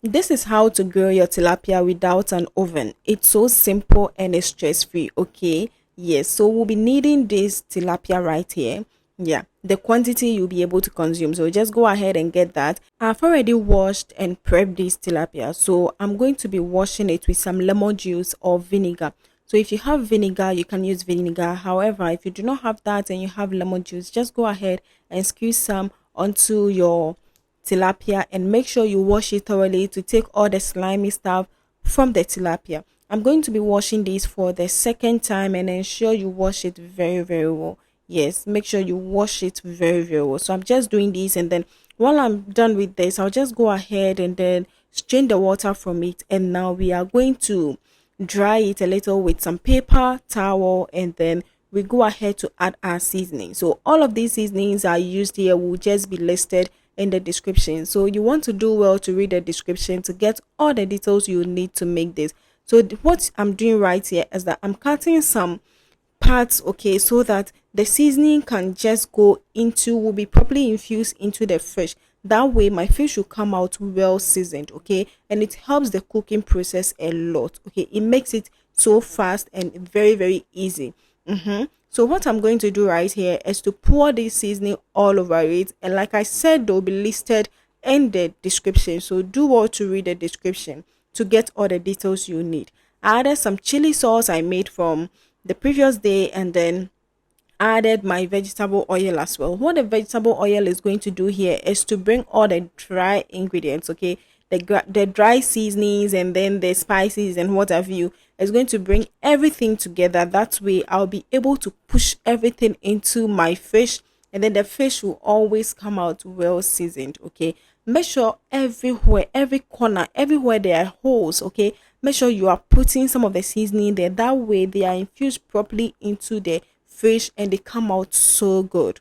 This is how to grill your tilapia without an oven. It's so simple and it's stress free. Okay, yes, so we'll be needing this tilapia right here. Yeah, the quantity you'll be able to consume, so just go ahead and get that. I've already washed and prepped this tilapia, so I'm going to be washing it with some lemon juice or vinegar. So if you have vinegar, you can use vinegar. However, if you do not have that and you have lemon juice, just go ahead and squeeze some onto your tilapia and make sure you wash it thoroughly to take all the slimy stuff from the tilapia. I'm going to be washing this for the second time and ensure you wash it very, very well. Yes, make sure you wash it very, very well. So I'm just doing this, and then while I'm done with this, I'll just go ahead and then strain the water from it. And now we are going to dry it a little with some paper towel, and then we go ahead to add our seasoning. So all of these seasonings are used here will just be listed in the description, so you want to do well to read the description to get all the details you need to make this. So what I'm doing right here is that I'm cutting some parts, okay, so that the seasoning can just go into, will be properly infused into the fish. That way my fish will come out well seasoned, okay, and it helps the cooking process a lot. Okay, it makes it so fast and very, very easy. So what I'm going to do right here is to pour this seasoning all over it, and like I said, they'll be listed in the description, so do well to read the description to get all the details you need. I added some chili sauce I made from the previous day, and then added my vegetable oil as well. What the vegetable oil is going to do here is to bring all the dry ingredients, okay, the dry seasonings and then the spices and what have you, is going to bring everything together. That way I'll be able to push everything into my fish, and then the fish will always come out well seasoned. Okay, make sure everywhere, every corner, everywhere there are holes, okay, make sure you are putting some of the seasoning there. That way they are infused properly into the fish and they come out so good.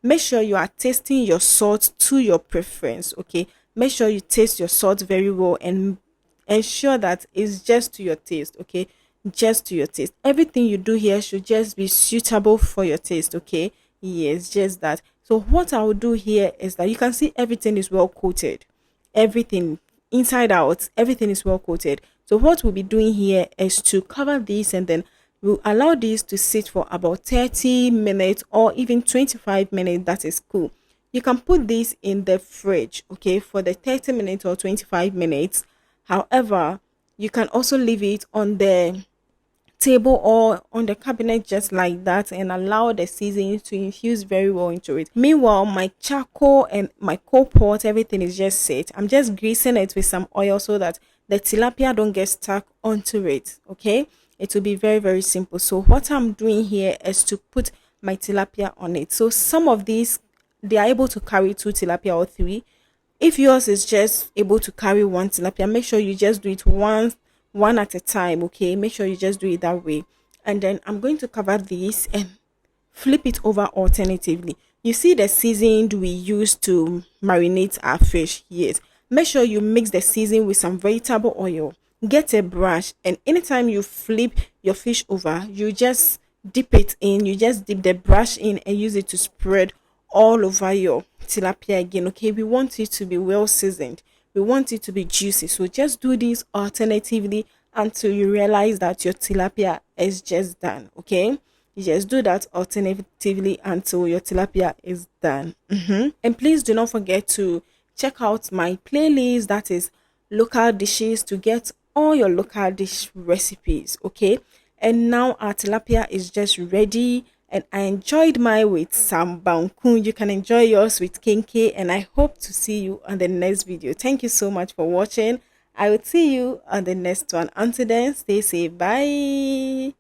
Make sure you are tasting your salt to your preference. Okay, make sure you taste your salt very well and ensure that it's just to your taste. Okay, just to your taste. Everything you do here should just be suitable for your taste. Okay, yes, just that. So what I will do here is that you can see everything is well coated, everything inside out, everything is well coated. So what we'll be doing here is to cover this, and then we'll allow this to sit for about 30 minutes or even 25 minutes. That is cool. You can put this in the fridge, okay, for the 30 minutes or 25 minutes. However, you can also leave it on the table or on the cabinet just like that and allow the seasoning to infuse very well into it. Meanwhile, my charcoal and my coal pot, everything is just set. I'm just greasing it with some oil so that the tilapia don't get stuck onto it. Okay, it will be very, very simple. So what I'm doing here is to put my tilapia on it. So some of these, they are able to carry 2 tilapia or 3. If yours is just able to carry 1 tilapia, make sure you just do it one at a time. Okay, make sure you just do it that way. And then I'm going to cover this and flip it over alternatively. You see the seasoning we use to marinate our fish. Yes, make sure you mix the seasoning with some vegetable oil. Get a brush, and anytime you flip your fish over, you just dip it in, you just dip the brush in and use it to spread all over your tilapia again. Okay, we want it to be well seasoned, we want it to be juicy, so just do this alternatively until you realize that your tilapia is just done. Okay, you just do that alternatively until your tilapia is done. And please do not forget to check out my playlist, that is local dishes, to get all your local dish recipes. Okay, and now our tilapia is just ready, and I enjoyed mine with some bangkun. You can enjoy yours with kinky, and I hope to see you on the next video. Thank you so much for watching. I will see you on the next one. Until then, stay safe. Bye.